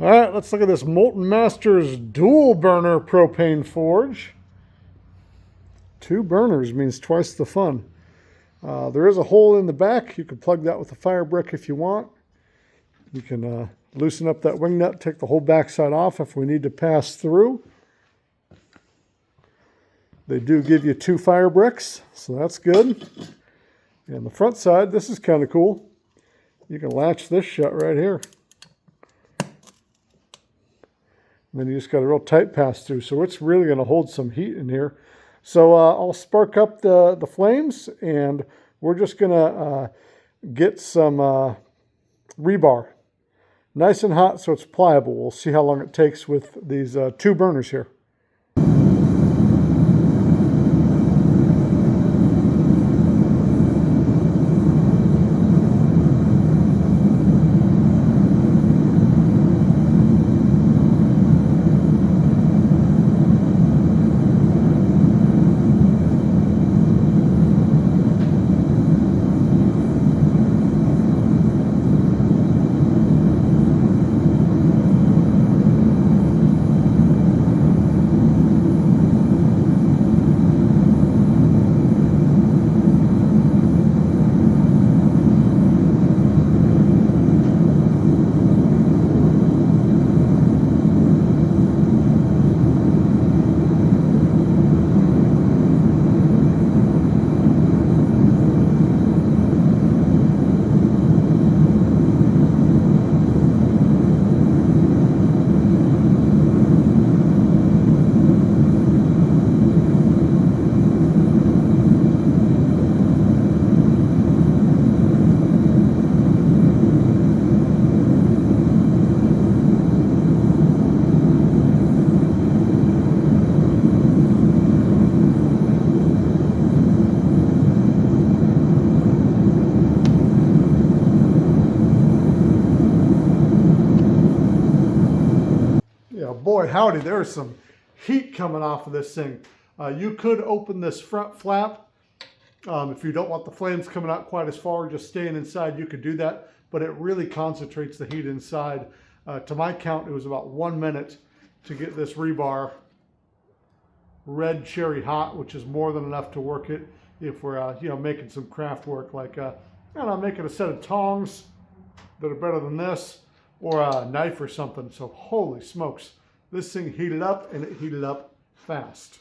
All right, let's look at this MMasters dual burner propane forge. 2 burners means twice the fun. There is a hole in the back. You can plug that with a fire brick if you want. You can loosen up that wing nut, take the whole backside off if we need to pass through. They do give you 2 fire bricks, so that's good. And the front side, this is kind of cool. You can latch this shut right here. And then you just got a real tight pass through, so it's really going to hold some heat in here. So I'll spark up the flames, and we're just going to get some rebar. Nice and hot so it's pliable. We'll see how long it takes with these 2 burners here. Boy, howdy, there's some heat coming off of this thing. You could open this front flap. If you don't want the flames coming out quite as far, just staying inside, you could do that. But it really concentrates the heat inside. To my count, it was about 1 minute to get this rebar red cherry hot, which is more than enough to work it if we're making some craft work, like making a set of tongs that are better than this, or a knife or something. So holy smokes. This thing heated up, and it heated up fast.